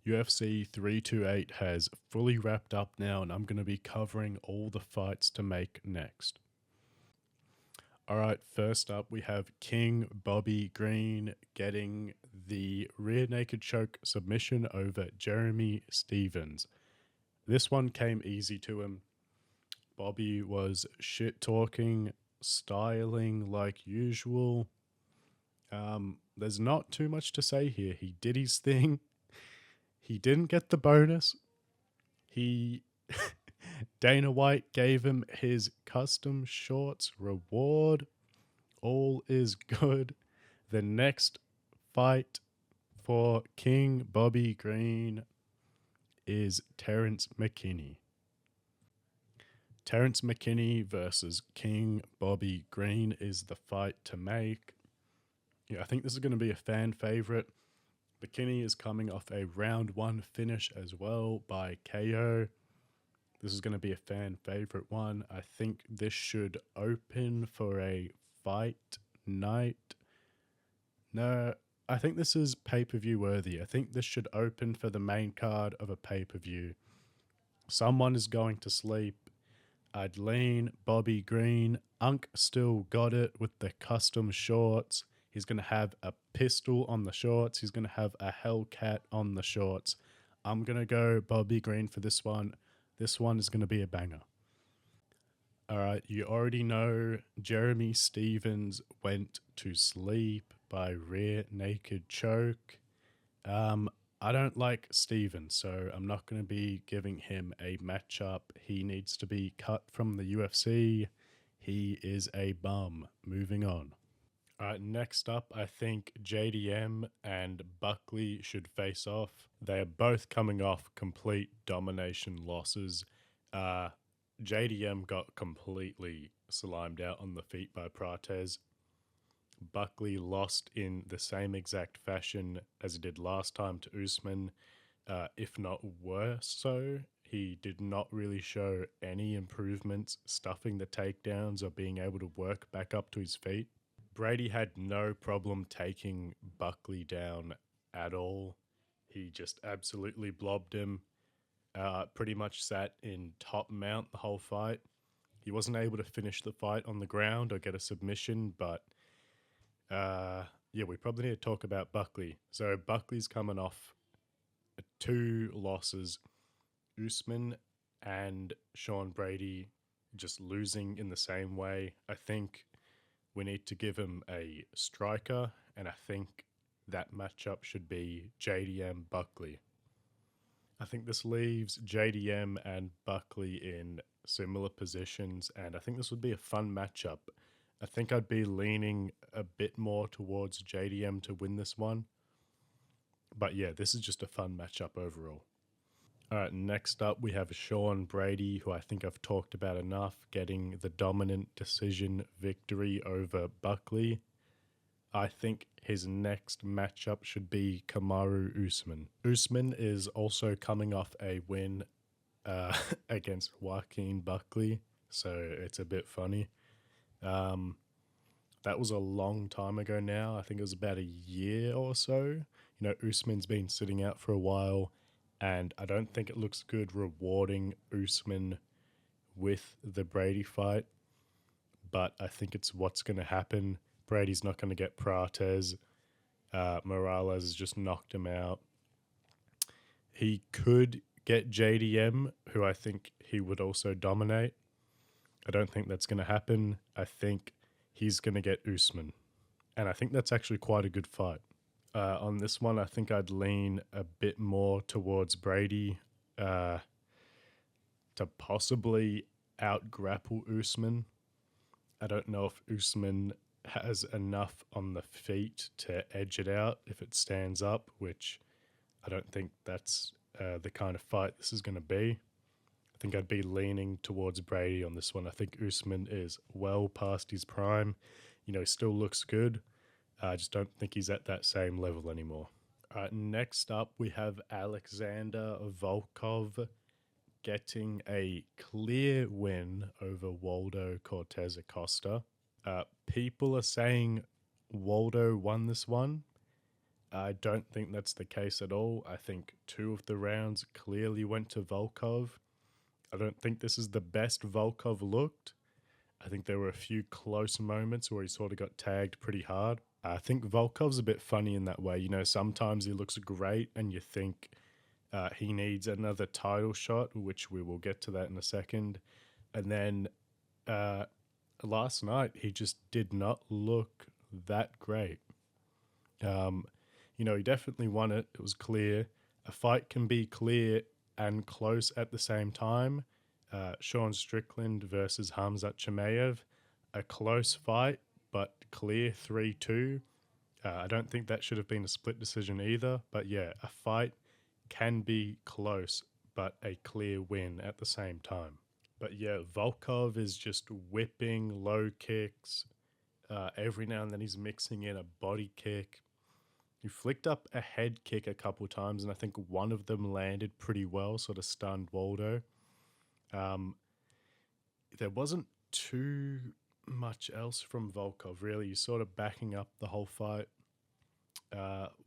UFC 328 has fully wrapped up now, and I'm going to be covering all the fights to make next. All right, first up, we have King Bobby Green getting the rear naked choke submission over Jeremy Stevens. This one came easy to him. Bobby was shit talking, styling like usual. There's not too much to say here. He did his thing. He didn't get the bonus. He Dana White gave him his custom shorts reward. All is good. The next fight for King Bobby Green is Terrence McKinney. Terrence McKinney versus King Bobby Green is the fight to make. Yeah, I think this is going to be a fan favorite. McKinney is coming off a round one finish as well by KO. This is going to be a fan favorite one. I think this should open for a fight night. No, I think this is pay-per-view worthy. I think this should open for the main card of a pay-per-view. Someone is going to sleep. I'd lean Bobby Green. Unk still got it with the custom shorts. He's going to have a pistol on the shorts. He's going to have a Hellcat on the shorts. I'm going to go Bobby Green for this one. This one is going to be a banger. All right, you already know Jeremy Stevens went to sleep by rear naked choke. I don't like Stevens, so I'm not going to be giving him a matchup. He needs to be cut from the UFC. He is a bum. Moving on. All right, next up, I think JDM and Buckley should face off. They are both coming off complete domination losses. JDM got completely slimed out on the feet by Prates. Buckley lost in the same exact fashion as he did last time to Usman, if not worse so. He did not really show any improvements stuffing the takedowns or being able to work back up to his feet. Brady had no problem taking Buckley down at all. He just absolutely blobbed him. Pretty much sat in top mount the whole fight. He wasn't able to finish the fight on the ground or get a submission, but yeah, we probably need to talk about Buckley. So Buckley's coming off 2 losses. Usman and Sean Brady just losing in the same way. I think we need to give him a striker, and I think that matchup should be JDM Buckley. I think this leaves JDM and Buckley in similar positions, and I think this would be a fun matchup. I think I'd be leaning a bit more towards JDM to win this one. But yeah, this is just a fun matchup overall. All right, next up we have Sean Brady, who I think I've talked about enough, getting the dominant decision victory over Buckley. I think his next matchup should be Kamaru Usman. Usman is also coming off a win against Joaquin Buckley, so it's a bit funny. That was a long time ago now. I think it was about a year or so. You know, Usman's been sitting out for a while, and I don't think it looks good rewarding Usman with the Brady fight, but I think it's what's going to happen. Brady's not going to get Prates. Morales has just knocked him out. He could get JDM, who I think he would also dominate. I don't think that's going to happen. I think he's going to get Usman. And I think that's actually quite a good fight. On this one, I think I'd lean a bit more towards Brady to possibly out-grapple Usman. I don't know if Usman has enough on the feet to edge it out if it stands up, which I don't think that's the kind of fight this is going to be. I think I'd be leaning towards Brady on this one. I think Usman is well past his prime. You know, he still looks good. I just don't think he's at that same level anymore. Next up, we have Alexander Volkov getting a clear win over Waldo Cortez Acosta. People are saying Waldo won this one. I don't think that's the case at all. I think two of the rounds clearly went to Volkov. I don't think this is the best Volkov looked. I think there were a few close moments where he sort of got tagged pretty hard. I think Volkov's a bit funny in that way. You know, sometimes he looks great and you think he needs another title shot, which we will get to that in a second. And then uh, last night, he just did not look that great. Um, you know, he definitely won it. It was clear. A fight can be clear and close at the same time. Sean Strickland versus Hamzat Chimaev, a close fight, but clear 3-2. I don't think that should have been a split decision either. But yeah, a fight can be close, but a clear win at the same time. But yeah, Volkov is just whipping low kicks. Every now and then he's mixing in a body kick. He flicked up a head kick a couple times, and I think one of them landed pretty well, sort of stunned Waldo. Um, there wasn't too much else from Volkov, really. He's sort of backing up the whole fight.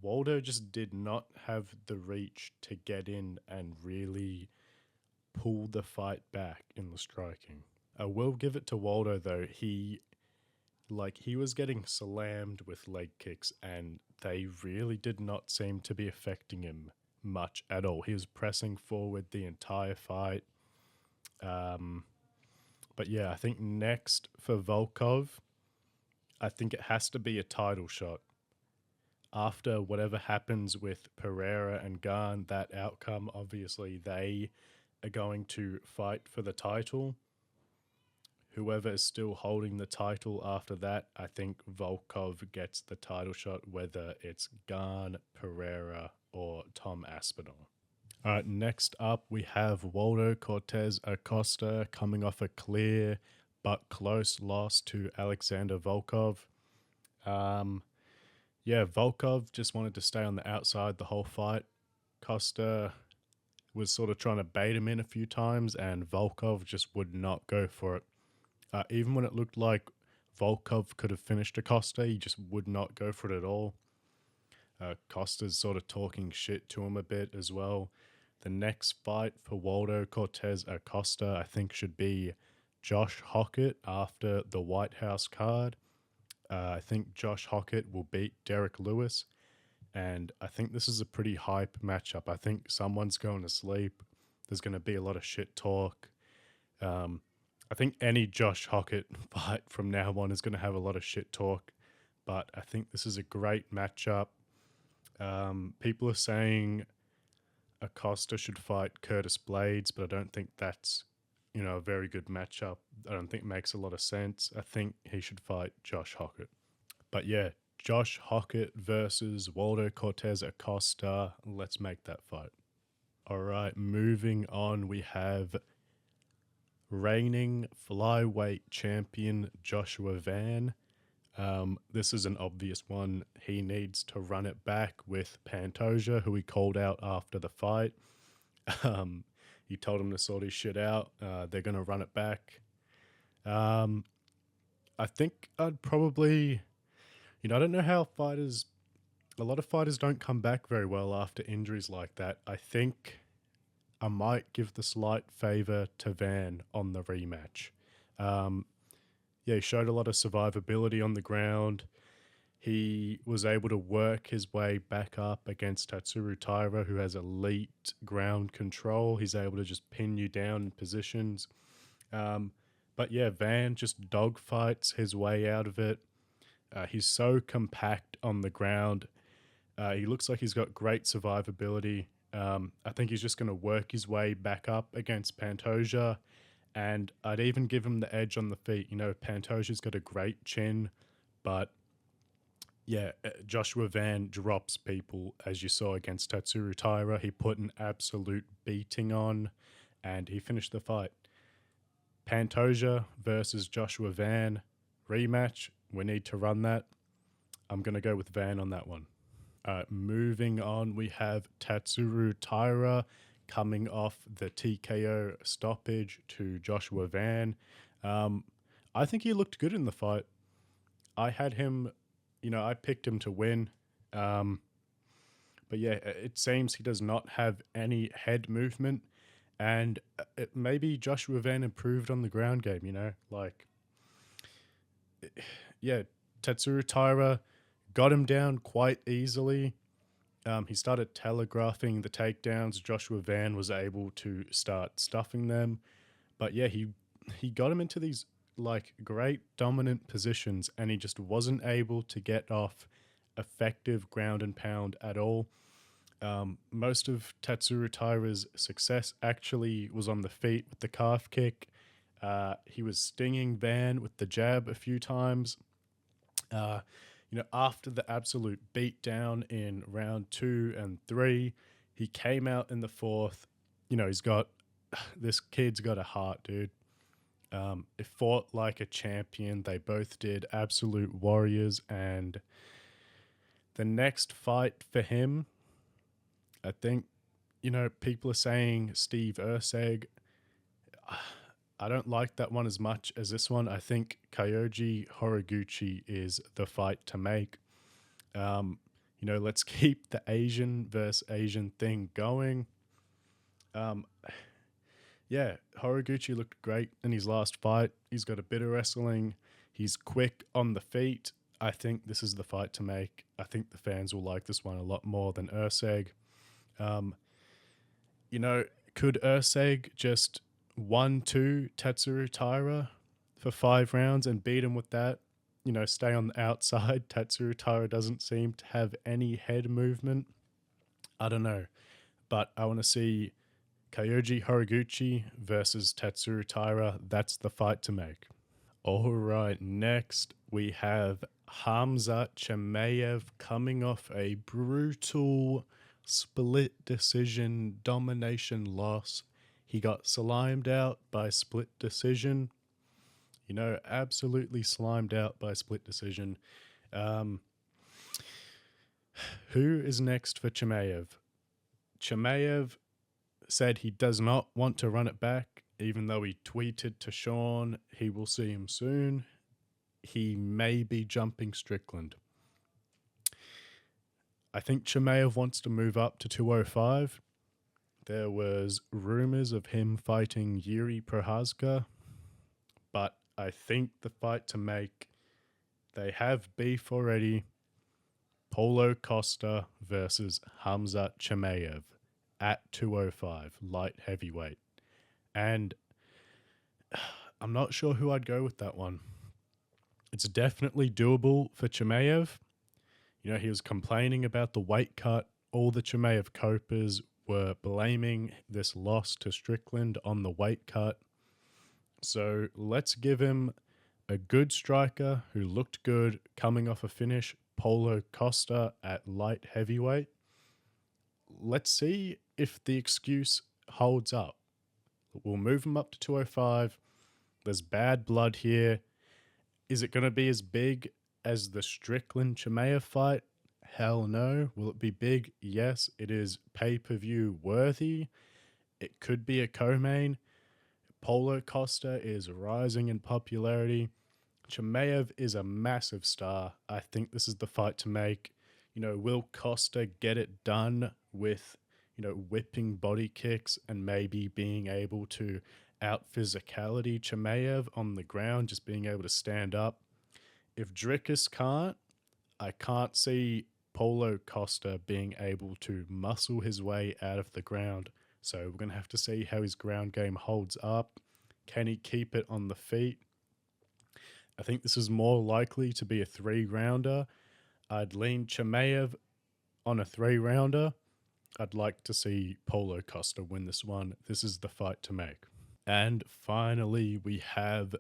Waldo just did not have the reach to get in and really pull the fight back in the striking. I will give it to Waldo though. He was getting slammed with leg kicks and they really did not seem to be affecting him much at all. He was pressing forward the entire fight. But yeah, I think next for Volkov, I think it has to be a title shot. After whatever happens with Pereira and Gane, that outcome, obviously they are going to fight for the title. Whoever is still holding the title after that, I think Volkov gets the title shot, whether it's Gane, Pereira, or Tom Aspinall. All right, next up we have Waldo Cortez Acosta coming off a clear but close loss to Alexander Volkov. Yeah, Volkov just wanted to stay on the outside the whole fight. Costa was sort of trying to bait him in a few times, and Volkov just would not go for it. Even when it looked like Volkov could have finished Acosta, he just would not go for it at all. Costa's sort of talking shit to him a bit as well. The next fight for Waldo Cortez Acosta, I think, should be Josh Hockett after the White House card. I think Josh Hockett will beat Derek Lewis, and I think this is a pretty hype matchup. I think someone's going to sleep. There's going to be a lot of shit talk. I think any Josh Hockett fight from now on is going to have a lot of shit talk, but I think this is a great matchup. People are saying Acosta should fight Curtis Blades, but I don't think that's, a very good matchup. I don't think it makes a lot of sense. I think he should fight Josh Hockett. But yeah, Josh Hockett versus Waldo Cortez Acosta. Let's make that fight. All right, moving on, we have reigning flyweight champion Joshua Van. This is an obvious one. He needs to run it back with Pantoja, who he called out after the fight. He told him to sort his shit out. They're going to run it back. I think I'd probably, I don't know how a lot of fighters don't come back very well after injuries like that. I think I might give the slight favor to Van on the rematch. Yeah, he showed a lot of survivability on the ground. He was able to work his way back up against Tatsuro Taira, who has elite ground control. He's able to just pin you down in positions. But yeah, Van just dogfights his way out of it. He's so compact on the ground. He looks like he's got great survivability. I think he's just going to work his way back up against Pantoja. And I'd even give him the edge on the feet. Pantoja's got a great chin, but yeah, Joshua Van drops people, as you saw against Tatsuro Taira. He put an absolute beating on, and he finished the fight. Pantoja versus Joshua Van rematch. We need to run that. I'm going to go with Van on that one. Moving on, we have Tatsuro Taira coming off the TKO stoppage to Joshua Van. I think he looked good in the fight. I had him, I picked him to win. But yeah, it seems he does not have any head movement. And maybe Joshua Van improved on the ground game, Like, yeah, Tatsuro Taira got him down quite easily. He started telegraphing the takedowns. Joshua Van was able to start stuffing them. But yeah, he got him into these like great dominant positions, and he just wasn't able to get off effective ground and pound at all. Most of Tatsuro Taira's success actually was on the feet with the calf kick. He was stinging Van with the jab a few times. Uh, after the absolute beatdown in round 2 and 3, he came out in the fourth. He's got this kid's got a heart, dude. It fought like a champion. They both did absolute warriors, and the next fight for him, I think, people are saying Steve Urseg. I don't like that one as much as this one. I think Kyoji Horiguchi is the fight to make. Let's keep the Asian versus Asian thing going. Yeah, Horiguchi looked great in his last fight. He's got a bit of wrestling. He's quick on the feet. I think this is the fight to make. I think the fans will like this one a lot more than Urseg. Could Urseg just 1-2 Tatsuro Taira for 5 rounds and beat him with that? Stay on the outside. Tatsuro Taira doesn't seem to have any head movement. I don't know. But I want to see Kyoji Horiguchi versus Tatsuro Taira. That's the fight to make. All right, next we have Khamzat Chimaev coming off a brutal split decision domination loss. He got slimed out by split decision. Absolutely slimed out by split decision. Who is next for Chimaev? Chimaev said he does not want to run it back, even though he tweeted to Sean he will see him soon. He may be jumping Strickland. I think Chimaev wants to move up to 205. There was rumors of him fighting Yuri Prohaska, but I think the fight to make, they have beef already. Paulo Costa versus Khamzat Chimaev at 205, light heavyweight. And I'm not sure who I'd go with that one. It's definitely doable for Chimaev. He was complaining about the weight cut. All the Chimaev copers were blaming this loss to Strickland on the weight cut. So let's give him a good striker who looked good coming off a finish, Paulo Costa at light heavyweight. Let's see if the excuse holds up. We'll move him up to 205. There's bad blood here. Is it going to be as big as the Strickland Chimaev fight? Hell no. Will it be big? Yes, it is pay-per-view worthy. It could be a co-main. Paulo Costa is rising in popularity. Chimaev is a massive star. I think this is the fight to make. Will Costa get it done with, whipping body kicks and maybe being able to out-physicality Chimaev on the ground, just being able to stand up? If Dricus can't, I can't see Paulo Costa being able to muscle his way out of the ground. So we're going to have to see how his ground game holds up. Can he keep it on the feet? I think this is more likely to be a 3-rounder. I'd lean Chimaev on a 3-rounder. I'd like to see Paulo Costa win this one. This is the fight to make. And finally, we have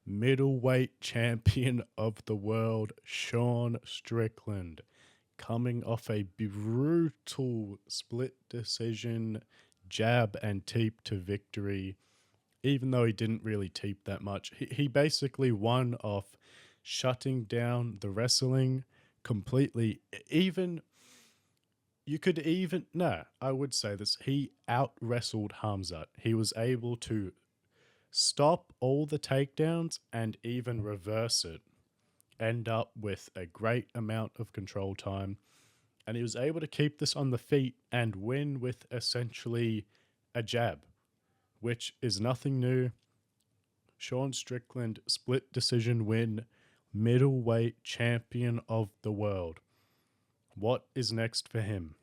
middleweight champion of the world, Sean Strickland, coming off a brutal split decision jab and teep to victory. Even though he didn't really teep that much, he basically won off shutting down the wrestling completely. I would say this, he out-wrestled Khamzat. He was able to stop all the takedowns and even reverse it. End up with a great amount of control time. And he was able to keep this on the feet and win with essentially a jab, which is nothing new. Sean Strickland, split decision win, middleweight champion of the world. What is next for him?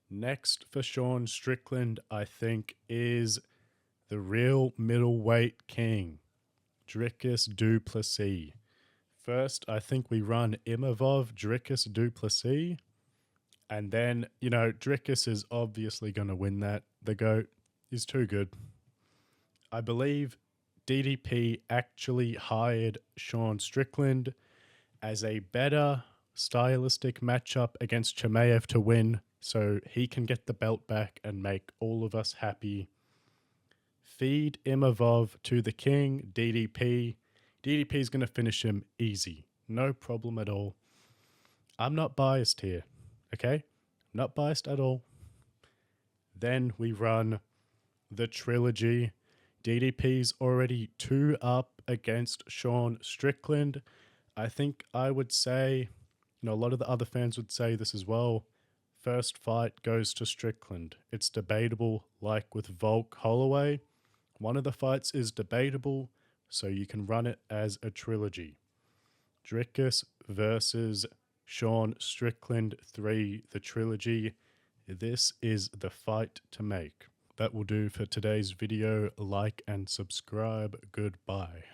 Next for Sean Strickland, I think, is the real middleweight king, Dricus du Plessis. First, I think we run Imavov, Dricus du Plessis, and then, Dricus is obviously going to win that. The GOAT is too good. I believe DDP actually hired Sean Strickland as a better stylistic matchup against Chimaev to win, so he can get the belt back and make all of us happy. Feed Imavov to the king, DDP. DDP is going to finish him easy. No problem at all. I'm not biased here, okay? Not biased at all. Then we run the trilogy. DDP's already 2 up against Sean Strickland. I think I would say, a lot of the other fans would say this as well. First fight goes to Strickland. It's debatable, like with Volk Holloway. One of the fights is debatable, so you can run it as a trilogy. Dricus versus Sean Strickland 3, the trilogy. This is the fight to make. That will do for today's video. Like and subscribe. Goodbye.